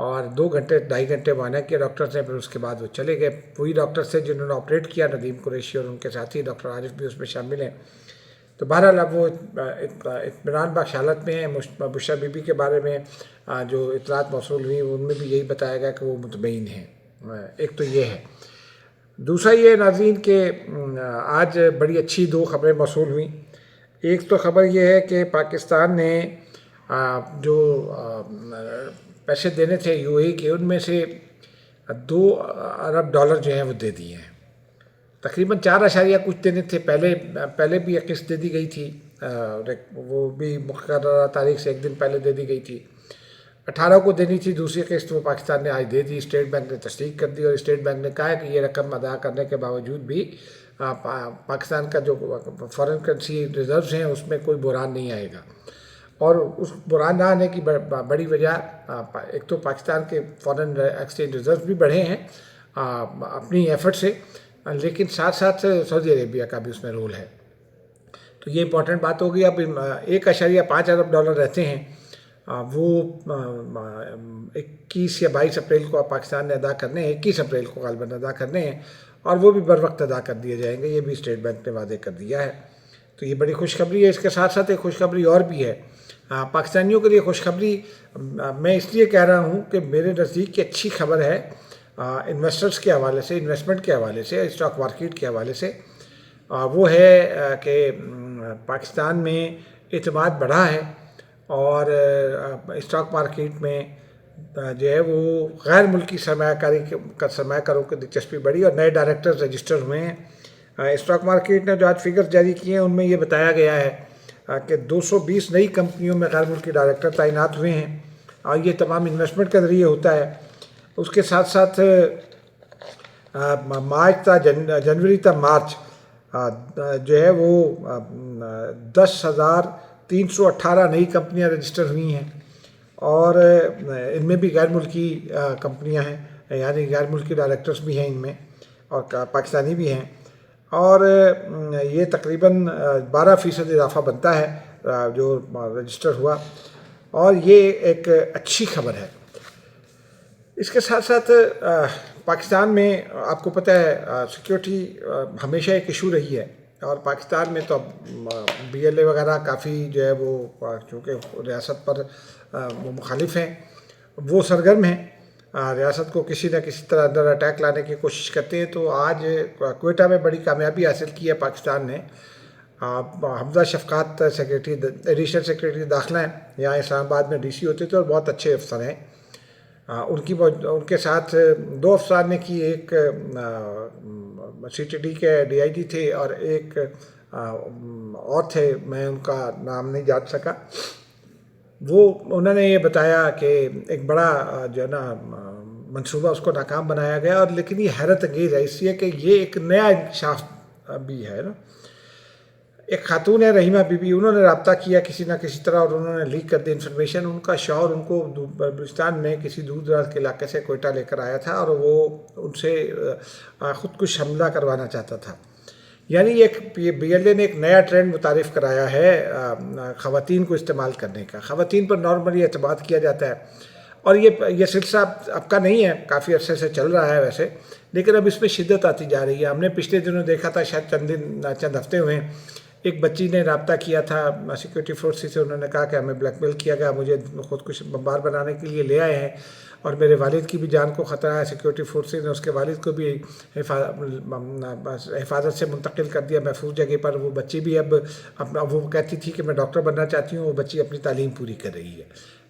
اور 2 گھنٹے 2.5 گھنٹے معائنہ کیا ڈاکٹرز نے، پھر اس کے بعد وہ چلے گئے۔ وہی ڈاکٹرز تھے جنہوں نے آپریٹ کیا ندیم قریشی، اور ان کے ساتھی ڈاکٹر عارف بھی اس میں شامل ہیں۔ تو بہرحال اب وہ اطمینان بخش حالت میں ہیں۔ بشریٰ بی بی کے بارے میں جو اطلاعات موصول ہوئی ان میں بھی یہی بتایا گیا کہ وہ مطمئن ہیں۔ ایک تو یہ ہے۔ دوسرا یہ ناظرین کہ آج بڑی اچھی 2 خبریں موصول ہوئیں۔ ایک تو خبر یہ ہے کہ پاکستان نے جو پیسے دینے تھے یو اے کے، ان میں سے 2 ارب ڈالر جو ہیں وہ دے دیے ہیں۔ تقریباً 4 کچھ دینے تھے، پہلے بھی ایک قسط دے دی گئی تھی، وہ بھی مقررہ تاریخ سے 1 دن پہلے دے دی گئی تھی۔ 18 کو دینی تھی دوسری قسط، وہ پاکستان نے آج دے دی۔ اسٹیٹ بینک نے تصدیق کر دی، اور اسٹیٹ بینک نے کہا ہے کہ یہ رقم ادا کرنے کے باوجود بھی پاکستان کا جو فارن کرنسی ریزروز ہیں اس میں کوئی بحران نہیں آئے گا۔ اور اس بحران نہ آنے کی بڑی وجہ ایک تو پاکستان کے فارن ایکسچینج ریزروز بھی بڑھے ہیں اپنی ایفرٹ سے، لیکن ساتھ ساتھ سعودی عربیہ کا بھی اس میں رول ہے۔ تو یہ امپورٹنٹ بات ہوگی۔ اب 1.5 ارب ڈالر رہتے ہیں، وہ 21 یا 22 اپریل کو پاکستان نے ادا کرنے ہیں، 21 اپریل کو غالباً ادا کرنے ہیں، اور وہ بھی بر وقت ادا کر دیے جائیں گے۔ یہ بھی اسٹیٹ بینک نے وعدے کر دیا ہے۔ تو یہ بڑی خوشخبری ہے۔ اس کے ساتھ ساتھ ایک خوشخبری اور بھی ہے پاکستانیوں کے لیے۔ خوشخبری میں اس لیے کہہ رہا ہوں کہ میرے نزدیک کی اچھی خبر ہے انویسٹرز کے حوالے سے، انویسٹمنٹ کے حوالے سے، اسٹاک مارکیٹ کے حوالے سے۔ وہ ہے کہ پاکستان میں اعتماد بڑھا ہے، اور اسٹاک مارکیٹ میں جو ہے وہ غیر ملکی سرمایہ کاروں کی دلچسپی بڑھی، اور نئے ڈائریکٹرز رجسٹر ہوئے ہیں۔ اسٹاک مارکیٹ نے جو آج فگرز جاری کیے ہیں ان میں یہ بتایا گیا ہے کہ 220 نئی کمپنیوں میں غیر ملکی ڈائریکٹر تعینات ہوئے ہیں، اور یہ تمام انویسٹمنٹ کے ذریعے ہوتا ہے۔ اس کے ساتھ ساتھ جنوری تا مارچ جو ہے وہ 10,318 نئی کمپنیاں رجسٹر ہوئی ہیں، اور ان میں بھی غیر ملکی کمپنیاں ہیں، یعنی غیر ملکی ڈائریکٹرز بھی ہیں ان میں، اور پاکستانی بھی ہیں، اور یہ تقریباً 12% اضافہ بنتا ہے جو رجسٹر ہوا، اور یہ ایک اچھی خبر ہے۔ اس کے ساتھ ساتھ پاکستان میں آپ کو پتہ ہے سیکیورٹی ہمیشہ ایک ایشو رہی ہے، اور پاکستان میں تو بی ایل اے وغیرہ کافی جو ہے وہ چونکہ ریاست پر وہ مخالف ہیں، وہ سرگرم ہیں، ریاست کو کسی نہ کسی طرح اندر اٹیک لانے کی کوشش کرتے ہیں۔ تو آج کوئٹہ میں بڑی کامیابی حاصل کی ہے پاکستان نے۔ حمزہ شفقات ایڈیشنل سیکریٹری داخلہ ہیں، یہاں اسلام آباد میں ڈی سی ہوتے تھے، اور بہت اچھے افسر ہیں۔ ان کے ساتھ 2 افسر نے کی، ایک سی ٹی ڈی کے ڈی آئی جی تھے، اور ایک اور تھے، میں ان کا نام نہیں جان سکا۔ انہوں نے یہ بتایا کہ ایک بڑا جو ہے نا منصوبہ اس کو ناکام بنایا گیا، اور لیکن یہ حیرت انگیز ہے اس لیے کہ یہ ایک نیا انکشاف بھی ہے نا۔ ایک خاتون ہے رحیمہ بی بی، انہوں نے رابطہ کیا کسی نہ کسی طرح، اور انہوں نے لیک کر دی انفارمیشن۔ ان کا شوہر ان کو بلوچستان میں کسی دور دراز کے علاقے سے کوئٹہ لے کر آیا تھا، اور وہ ان سے خودکش حملہ کروانا چاہتا تھا۔ یعنی یہ بی ایل اے نے ایک نیا ٹرینڈ متعارف کرایا ہے خواتین کو استعمال کرنے کا۔ خواتین پر نارملی اعتماد کیا جاتا ہے، اور یہ سلسلہ اب کا نہیں ہے، کافی عرصے سے چل رہا ہے ویسے، لیکن اب اس میں شدت آتی جا رہی ہے۔ ہم نے پچھلے دنوں دیکھا تھا، شاید چند ہفتے ہوئے ہیں، ایک بچی نے رابطہ کیا تھا سیکورٹی فورسز سے۔ انہوں نے کہا کہ ہمیں بلیک میل کیا گیا، مجھے خود کچھ بمبار بنانے کے لیے لے آئے ہیں، اور میرے والد کی بھی جان کو خطرہ ہے۔ سیکورٹی فورسز نے اس کے والد کو بھی حفاظت سے منتقل کر دیا محفوظ جگہ پر۔ وہ بچی بھی اب وہ کہتی تھی کہ میں ڈاکٹر بننا چاہتی ہوں، وہ بچی اپنی تعلیم پوری کر رہی ہے۔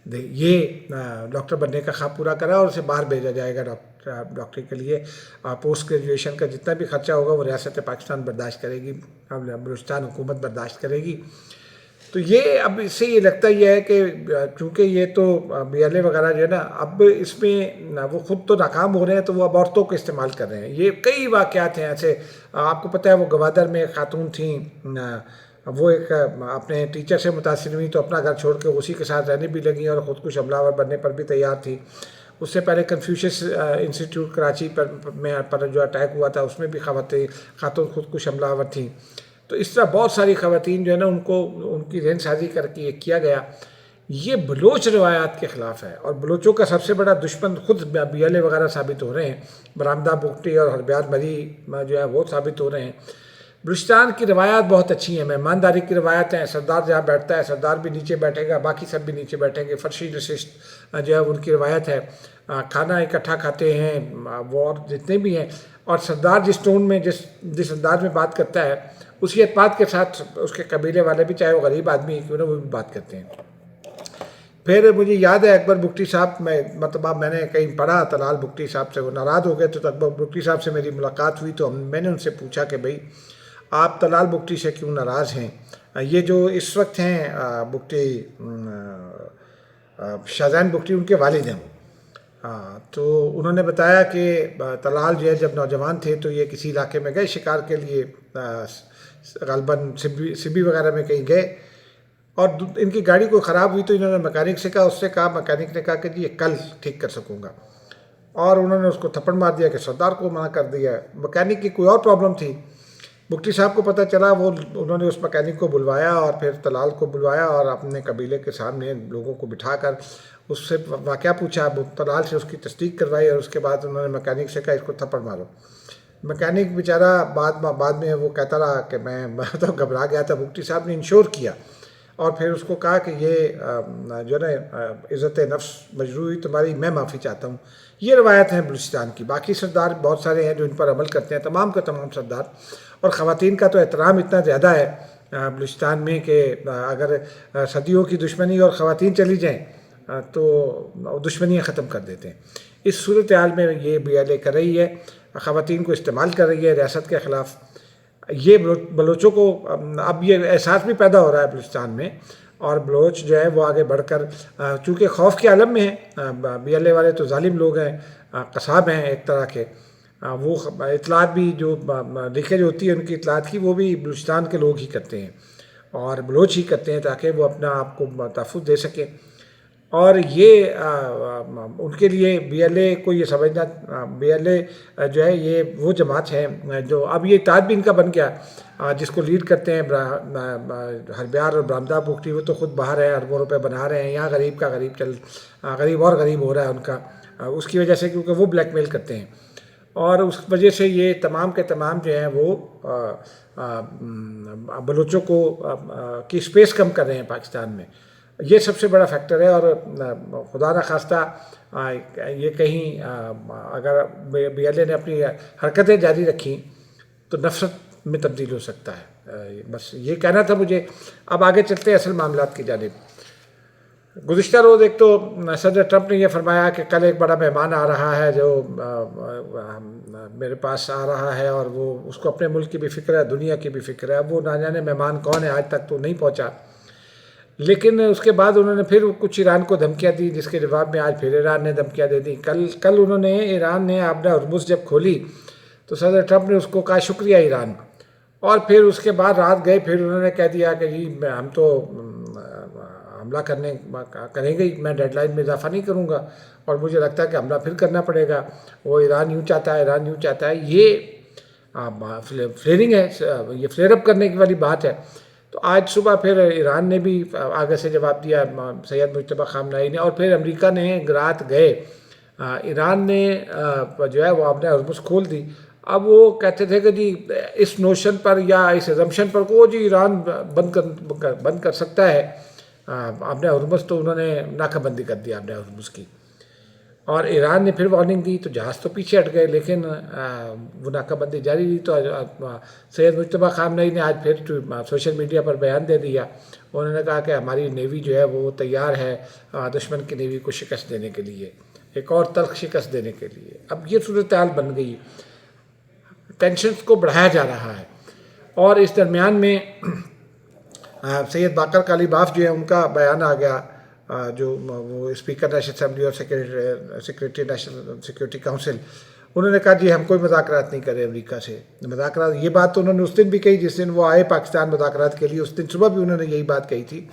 یہ ڈاکٹر بننے کا خواب پورا کرا، اور اسے باہر بھیجا جائے گا ڈاکٹری کے لیے۔ پوسٹ گریجویشن کا جتنا بھی خرچہ ہوگا وہ ریاست پاکستان برداشت کرے گی، بلوچستان حکومت برداشت کرے گی۔ تو یہ اب اس سے یہ لگتا ہی ہے کہ چونکہ یہ تو بی ایل اے وغیرہ جو ہے نا، اب اس میں وہ خود تو ناکام ہو رہے ہیں، تو وہ اب عورتوں کو استعمال کر رہے ہیں۔ یہ کئی واقعات ہیں ایسے، آپ کو پتہ ہے وہ گوادر میں ایک خاتون تھیں، وہ ایک اپنے ٹیچر سے متاثر ہوئی، تو اپنا گھر چھوڑ کے اسی کے ساتھ رہنے بھی لگیں، اور خود کش حملہ آور بننے پر بھی تیار تھی۔ اس سے پہلے کنفیوشس انسٹیٹیوٹ کراچی پر جو اٹیک ہوا تھا، اس میں بھی خاتون خود کش حملہ آور تھیں۔ تو اس طرح بہت ساری خواتین جو ہے نا، ان کی ذہن سازی کر کے یہ کیا گیا۔ یہ بلوچ روایات کے خلاف ہے، اور بلوچوں کا سب سے بڑا دشمن خود بی ایل اے وغیرہ ثابت ہو رہے ہیں، برآمدہ بگٹی اور ہربیار مری جو ہے وہ ثابت ہو رہے ہیں۔ بلوچستان کی روایات بہت اچھی ہیں، مہمانداری کی روایت ہیں، سردار جہاں بیٹھتا ہے سردار بھی نیچے بیٹھے گا، باقی سب بھی نیچے بیٹھیں گے، فرشی نشست جو ہے ان کی روایت ہے، کھانا اکٹھا کھاتے ہیں وہ، اور جتنے بھی ہیں، اور سردار جس ٹون میں جس انداز میں بات کرتا ہے اسی اعتماد کے ساتھ اس کے قبیلے والے بھی، چاہے وہ غریب آدمی کیوں نہ وہ بھی بات کرتے ہیں۔ پھر مجھے یاد ہے اکبر بگٹی صاحب، میں نے کہیں پڑھا طلال بگٹی صاحب سے وہ ناراض ہو گئے، تو اکبر بگٹی صاحب سے میری ملاقات ہوئی، تو میں نے ان سے پوچھا کہ بھئی آپ طلال بگٹی سے کیوں ناراض ہیں؟ یہ جو اس وقت ہیں بگٹی، شاہجہان بگٹی ان کے والد ہیں۔ تو انہوں نے بتایا کہ طلال جو ہے جب نوجوان تھے تو یہ کسی علاقے میں گئے شکار کے لیے، غالباً سبی وغیرہ میں کہیں گئے، اور ان کی گاڑی کوئی خراب ہوئی تو انہوں نے میکینک سے کہا، اس سے کہا، میکینک نے کہا کہ جی یہ کل ٹھیک کر سکوں گا، اور انہوں نے اس کو تھپڑ مار دیا کہ سردار کو منع کر دیا ہے۔ میکینک کی کوئی اور پرابلم تھی، بگٹی صاحب کو پتہ چلا، انہوں نے اس میکینک کو بلوایا اور پھر طلال کو بلوایا، اور اپنے قبیلے کے سامنے لوگوں کو بٹھا کر اس سے واقعہ پوچھا، طلال سے اس کی تصدیق کروائی، اور اس کے بعد انہوں نے میکینک سے کہا اس کو تھپڑ مارو۔ میکینک بیچارہ بعد میں وہ کہتا رہا کہ میں تو گھبرا گیا تھا، بگٹی صاحب نے انشور کیا، اور پھر اس کو کہا کہ یہ جو ہے نا عزت نفس مجروح ہوئی تمہاری، میں معافی چاہتا ہوں۔ یہ روایت ہیں بلوچستان کی۔ باقی سردار بہت سارے ہیں جو ان پر عمل کرتے ہیں، تمام کے تمام سردار، اور خواتین کا تو احترام اتنا زیادہ ہے بلوچستان میں کہ اگر صدیوں کی دشمنی اور خواتین چلی جائیں تو دشمنیاں ختم کر دیتے ہیں۔ اس صورتحال میں یہ بی ایل اے کر رہی ہے، خواتین کو استعمال کر رہی ہے ریاست کے خلاف۔ یہ بلوچوں کو اب یہ احساس بھی پیدا ہو رہا ہے بلوچستان میں، اور بلوچ جو ہے وہ آگے بڑھ کر، چونکہ خوف کے عالم میں ہیں، بی ایل اے والے تو ظالم لوگ ہیں، قصاب ہیں ایک طرح کے، وہ اطلاعات بھی جو لیکیج ہوتی ہے ان کی اطلاعات کی، وہ بھی بلوچستان کے لوگ ہی کرتے ہیں اور بلوچ ہی کرتے ہیں، تاکہ وہ اپنا آپ کو تحفظ دے سکیں۔ اور یہ ان کے لیے بی ایل اے کو یہ سمجھنا، بی ایل اے جو ہے یہ وہ جماعت ہے جو اب یہ اتحاد بھی ان کا بن گیا، جس کو لیڈ کرتے ہیں ہربیار اور برآمدہ بگٹی، وہ تو خود باہر ہے، اربوں روپے بنا رہے ہیں، یہاں غریب کا غریب اور غریب ہو رہا ہے ان کا، اس کی وجہ سے، کیونکہ وہ بلیک میل کرتے ہیں، اور اس وجہ سے یہ تمام کے تمام جو ہیں وہ بلوچوں کو کی سپیس کم کر رہے ہیں پاکستان میں۔ یہ سب سے بڑا فیکٹر ہے، اور خدا نخواستہ یہ کہیں اگر بی ایل اے نے اپنی حرکتیں جاری رکھیں تو نفرت میں تبدیل ہو سکتا ہے۔ بس یہ کہنا تھا مجھے۔ اب آگے چلتے ہیں اصل معاملات کی جانب۔ گزشتہ روز ایک تو صدر ٹرمپ نے یہ فرمایا کہ کل ایک بڑا مہمان آ رہا ہے جو میرے پاس آ رہا ہے، اور وہ اس کو اپنے ملک کی بھی فکر ہے، دنیا کی بھی فکر ہے۔ اب وہ نہ جانے مہمان کون ہے، آج تک تو نہیں پہنچا، لیکن اس کے بعد انہوں نے پھر کچھ ایران کو دھمکیاں دی، جس کے جواب میں آج پھر ایران نے دھمکیاں دے دی۔ کل انہوں نے ایران نے آبدہ ہرمز جب کھولی تو صدر ٹرمپ نے اس کو کہا شکریہ ایران، اور پھر اس کے بعد رات گئے، پھر انہوں نے کہہ دیا کہ جی ہم تو حملہ کریں گے، میں ڈیڈ لائن میں اضافہ نہیں کروں گا، اور مجھے لگتا ہے کہ حملہ پھر کرنا پڑے گا، وہ ایران یوں چاہتا ہے، ایران یوں چاہتا ہے۔ یہ فلیئرنگ ہے، یہ فلیئر اپ کرنے کی والی بات ہے۔ تو آج صبح پھر ایران نے بھی آگے سے جواب دیا، سید مجتبیٰ خامنہئی نے، اور پھر امریکہ نے رات گئے، ایران نے جو ہے وہ آبدہ ہرمز کھول دی۔ اب وہ کہتے تھے کہ جی اس نوشن پر یا اس ایزمپشن پر کو جی ایران بند کر سکتا ہے آبدہ ہرمز، تو انہوں نے ناکہ بندی کر دی آبدہ ہرمز کی، اور ایران نے پھر وارننگ دی تو جہاز تو پیچھے ہٹ گئے، لیکن وہ ناکہ بندی جاری رہی۔ تو سید مجتبیٰ خامنہئی نے آج پھر سوشل میڈیا پر بیان دے دیا، انہوں نے کہا کہ ہماری نیوی جو ہے وہ تیار ہے دشمن کی نیوی کو شکست دینے کے لیے، ایک اور تلخ شکست دینے کے لیے۔ اب یہ صورتحال بن گئی، ٹینشنز کو بڑھایا جا رہا ہے، اور اس درمیان میں سید باقر کالیباف جو ہے ان کا بیان آ گیا، جو وہ اسپیکر نیشنل اسمبلی اور سیکریٹری نیشنل سیکورٹی کونسل، انہوں نے کہا جی ہم کوئی مذاکرات نہیں کر رہے امریکہ سے، مذاکرات، یہ بات تو انہوں نے اس دن بھی کہی جس دن وہ آئے پاکستان مذاکرات کے لیے، اس دن صبح بھی انہوں نے یہی بات کہی تھی۔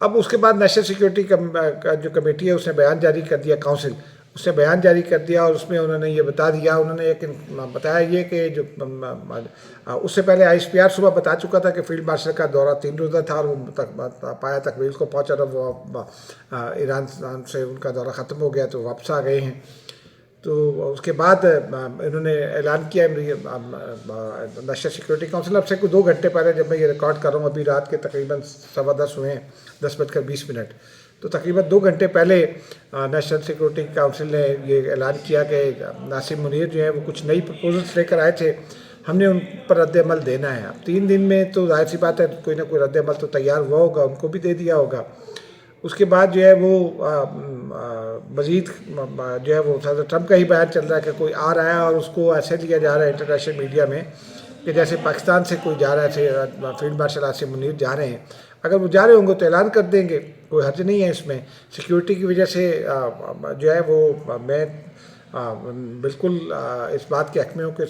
اب اس کے بعد نیشنل سیکورٹی کا جو کمیٹی ہے اس نے بیان جاری کر دیا، کونسل، اس نے بیان جاری کر دیا اور اس میں انہوں نے یہ بتا دیا، انہوں نے ایک بتایا یہ کہ جو اس سے پہلے آئی ایس پی آر صبح بتا چکا تھا کہ فیلڈ مارشل کا دورہ 3 روزہ تھا اور وہ پایا تکمیل کو پہنچا، اور وہ ایران سے ان کا دورہ ختم ہو گیا تو واپس آ گئے ہیں۔ تو اس کے بعد انہوں نے اعلان کیا نیشنل سیکورٹی کونسل، اب سے کوئی 2 گھنٹے پہلے جب میں یہ ریکارڈ کر رہا ہوں، ابھی رات کے تقریباً 10:15 ہوئے ہیں، 10:20، تو تقریباً 2 گھنٹے پہلے نیشنل سیکورٹی کونسل نے یہ اعلان کیا کہ ناصر منیر جو ہیں وہ کچھ نئی پرپوزلس لے کر آئے تھے، ہم نے ان پر رد عمل دینا ہے۔ اب 3 دن میں تو ظاہر سی بات ہے کوئی نہ کوئی رد عمل تو تیار ہوا ہوگا، ان کو بھی دے دیا ہوگا۔ اس کے بعد جو ہے وہ مزید جو ہے وہ صدر ٹرمپ کا ہی بیان چل رہا ہے کہ کوئی آ رہا ہے اور اس کو ایسے لیا جا رہا ہے انٹرنیشنل میڈیا میں کہ جیسے پاکستان سے کوئی جا رہا ہے، فیلڈ مارشل ناصر منیر جا رہے ہیں۔ اگر وہ جا رہے ہوں گے تو اعلان کر دیں گے، کوئی حرج نہیں ہے اس میں۔ سیکیورٹی کی وجہ سے جو ہے وہ میں بالکل اس بات کے حق میں ہوں کہ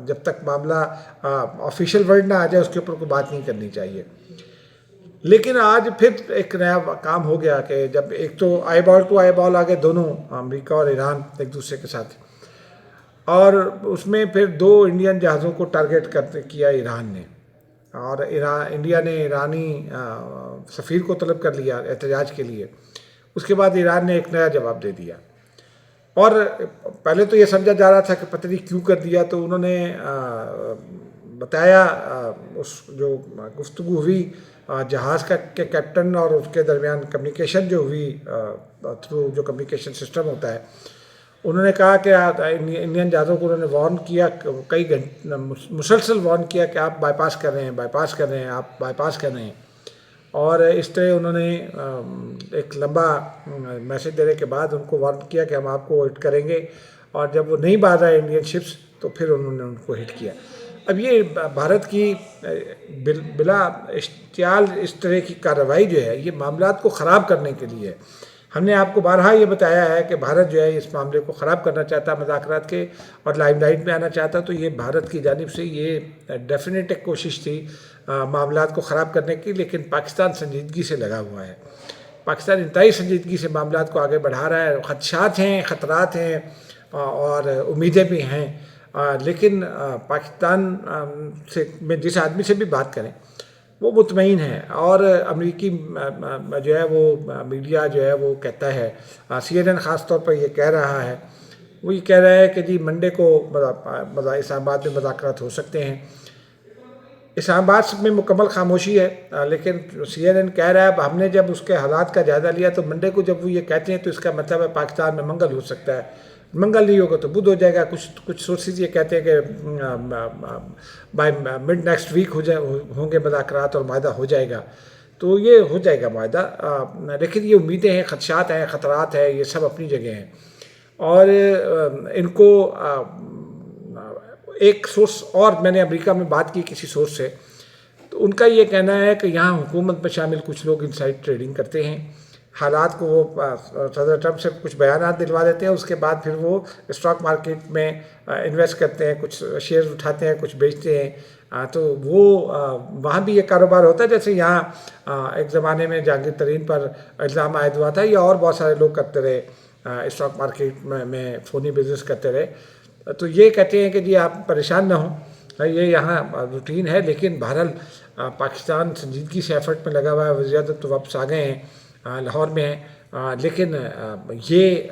جب تک معاملہ آفیشیل ورڈ نہ آ جائے اس کے اوپر کوئی بات نہیں کرنی چاہیے۔ لیکن آج پھر ایک نیا کام ہو گیا کہ جب ایک تو آئی بال ٹو آئی بال آ گئے دونوں، امریکہ اور ایران ایک دوسرے کے ساتھ، اور اس میں پھر 2 انڈین جہازوں کو ٹارگٹ کیا ایران نے، اور انڈیا نے ایرانی سفیر کو طلب کر لیا احتجاج کے لیے۔ اس کے بعد ایران نے ایک نیا جواب دے دیا، اور پہلے تو یہ سمجھا جا رہا تھا کہ پتہ نہیں کیوں کر دیا، تو انہوں نے بتایا اس جو گفتگو ہوئی جہاز کے کیپٹن اور اس کے درمیان کمیونیکیشن جو ہوئی تھرو جو کمیونیکیشن سسٹم ہوتا ہے، انہوں نے کہا کہ انڈین جہازوں کو انہوں نے وارن کیا، کئی گھنٹے مسلسل وارن کیا کہ آپ بائی پاس کر رہے ہیں، بائی پاس کر رہے ہیں، آپ بائی پاس کر رہے ہیں، اور اس طرح انہوں نے ایک لمبا میسج دینے کے بعد ان کو وارن کیا کہ ہم آپ کو ہٹ کریں گے، اور جب وہ نہیں باز آئے انڈین شپس تو پھر انہوں نے ان کو ہٹ کیا۔ اب یہ بھارت کی بلا اشتعال اس طرح کی کارروائی جو ہے یہ معاملات کو خراب کرنے کے لیے ہے۔ ہم نے آپ کو بارہا یہ بتایا ہے کہ بھارت جو ہے اس معاملے کو خراب کرنا چاہتا ہے مذاکرات کے اور لائم لائٹ میں آنا چاہتا، تو یہ بھارت کی جانب سے یہ ڈیفینیٹ ایک کوشش تھی معاملات کو خراب کرنے کی، لیکن پاکستان سنجیدگی سے لگا ہوا ہے۔ پاکستان انتہائی سنجیدگی سے معاملات کو آگے بڑھا رہا ہے۔ خدشات ہیں، خطرات ہیں اور امیدیں بھی ہیں، لیکن پاکستان سے میں جس آدمی سے بھی بات کریں وہ مطمئن ہے، اور امریکی جو ہے وہ میڈیا جو ہے وہ کہتا ہے، CNN خاص طور پر یہ کہہ رہا ہے، وہ یہ کہہ رہا ہے کہ جی منڈے کو اسلام آباد میں مذاکرات ہو سکتے ہیں۔ اسلام آباد میں مکمل خاموشی ہے، لیکن CNN کہہ رہا ہے اب ہم نے جب اس کے حالات کا جائزہ لیا تو منڈے کو جب وہ یہ کہتے ہیں تو اس کا مطلب ہے پاکستان میں منگل ہو سکتا ہے، منگل نہیں ہوگا تو بدھ ہو جائے گا۔ کچھ سورسز یہ کہتے ہیں کہ بائی مڈ نیکسٹ ویک ہوں گے مذاکرات اور معاہدہ ہو جائے گا، تو یہ ہو جائے گا معاہدہ، لیکن یہ امیدیں ہیں، خدشات ہیں، خطرات ہیں، یہ سب اپنی جگہ ہیں، اور ان کو ایک سورس، اور میں نے امریکہ میں بات کی کسی سورس سے، تو ان کا یہ کہنا ہے کہ یہاں حکومت میں شامل کچھ لوگ انسائڈ ٹریڈنگ کرتے ہیں، حالات کو وہ صدر ٹرمپ سے کچھ بیانات دلوا دیتے ہیں، اس کے بعد پھر وہ اسٹاک مارکیٹ میں انویسٹ کرتے ہیں، کچھ شیئر اٹھاتے ہیں، کچھ بیچتے ہیں، تو وہ وہاں بھی یہ کاروبار ہوتا ہے جیسے یہاں ایک زمانے میں جہانگیر ترین پر الزام عائد ہوا تھا، یا اور بہت سارے لوگ کرتے رہے، اسٹاک مارکیٹ میں فونی بزنس کرتے رہے۔ تو یہ کہتے ہیں کہ جی آپ پریشان نہ ہوں، یہ یہاں روٹین ہے، لیکن بہرحال پاکستان سنجیدگی سے ایفرٹ میں لگا ہوا ہے، وزیر اعظم تو واپس آ گئے ہیں، لاہور میں ہیں، لیکن یہ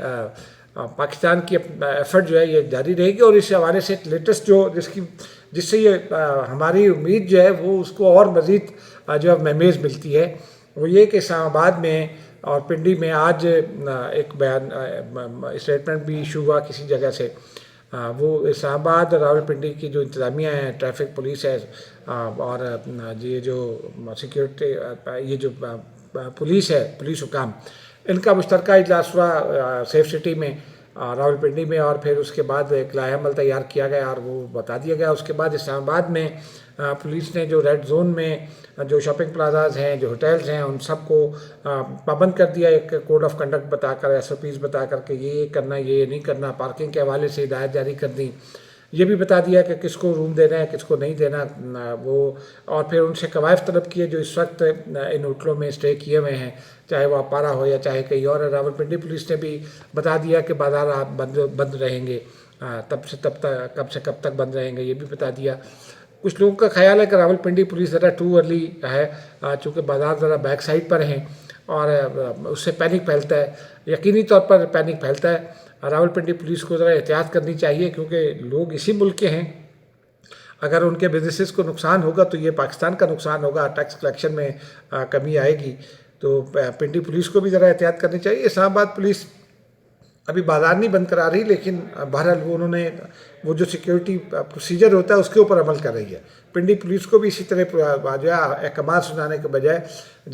پاکستان کی ایفرٹ جو ہے یہ جاری رہے گی، اور اس حوالے سے لیٹسٹ جو جس سے یہ ہماری امید جو ہے وہ اس کو اور مزید جو ہے مہمیز ملتی ہے، وہ یہ کہ اسلام آباد میں اور پنڈی میں آج ایک بیان اسٹیٹمنٹ بھی ایشو ہوا کسی جگہ سے، وہ اسلام آباد اور راول پنڈی کی جو انتظامیہ ہیں، ٹریفک پولیس ہے، اور یہ جو سیکیورٹی یہ جو پولیس ہے، پولیس حکام، ان کا مشترکہ اجلاس ہوا سیف سٹی میں راول پنڈی میں، اور پھر اس کے بعد ایک لائحہ عمل تیار کیا گیا اور وہ بتا دیا گیا۔ اس کے بعد اسلام آباد میں پولیس نے جو ریڈ زون میں جو شاپنگ پلازاز ہیں، جو ہوٹلز ہیں، ان سب کو پابند کر دیا، ایک کوڈ آف کنڈکٹ بتا کر، SOPs بتا کر کہ یہ کرنا، یہ نہیں کرنا، پارکنگ کے حوالے سے ہدایت جاری کر دیں، یہ بھی بتا دیا کہ کس کو روم دینا ہے کس کو نہیں دینا وہ، اور پھر ان سے کوائف طلب کیے جو اس وقت ان ہوٹلوں میں اسٹے کیے ہوئے ہیں، چاہے وہ اپارا ہو یا چاہے کہیں اور ہے۔ راولپنڈی پولیس نے بھی بتا دیا کہ بازار بند رہیں گے، تب سے کب تک بند رہیں گے، یہ بھی بتا دیا۔ کچھ لوگوں کا خیال ہے کہ راولپنڈی پولیس ذرا ٹو ارلی ہے، چونکہ بازار ذرا بیک سائڈ پر ہیں اور اس سے پینک پھیلتا ہے، یقینی طور پر پینک پھیلتا ہے۔ راولپنڈی پولیس کو ذرا احتیاط کرنی چاہیے، کیونکہ لوگ اسی ملک کے ہیں، اگر ان کے بزنسز کو نقصان ہوگا تو یہ پاکستان کا نقصان ہوگا، ٹیکس کلیکشن میں کمی آئے گی۔ تو پنڈی پولیس کو بھی ذرا احتیاط کرنی چاہیے۔ اسلام آباد پولیس ابھی بازار نہیں بند کرا رہی، لیکن بہرحال انہوں نے وہ جو سیکیورٹی پروسیجر ہوتا ہے اس کے اوپر عمل کر رہی ہے۔ پنڈی پولیس کو بھی اسی طرح جو ہے احکامات سنانے کے بجائے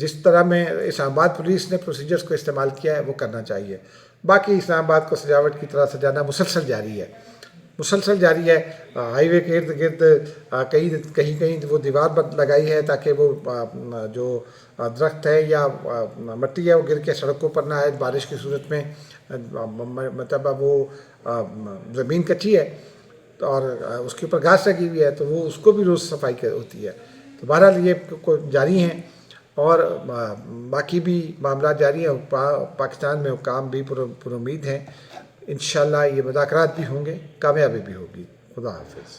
جس طرح میں اسلام آباد پولیس نے پروسیجرز کو استعمال کیا ہے وہ کرنا چاہیے۔ باقی اسلام آباد کو سجاوٹ کی طرح سجانا مسلسل جاری ہے، ہائی وے کے ارد گرد کہیں وہ دیوار لگائی ہے تاکہ وہ جو درخت ہے یا مٹی ہے وہ گر کے سڑکوں پر نہ آئے بارش کی صورت میں، مطلب وہ زمین کچی ہے اور اس کے اوپر گھاس لگی ہوئی ہے تو وہ اس کو بھی روز صفائی ہوتی ہے۔ تو بہرحال یہ جاری ہیں اور باقی بھی معاملات جاری ہیں۔ پاکستان میں حکام بھی پر امید ہیں، انشاءاللہ یہ مذاکرات بھی ہوں گے، کامیابی بھی ہوگی۔ خدا حافظ۔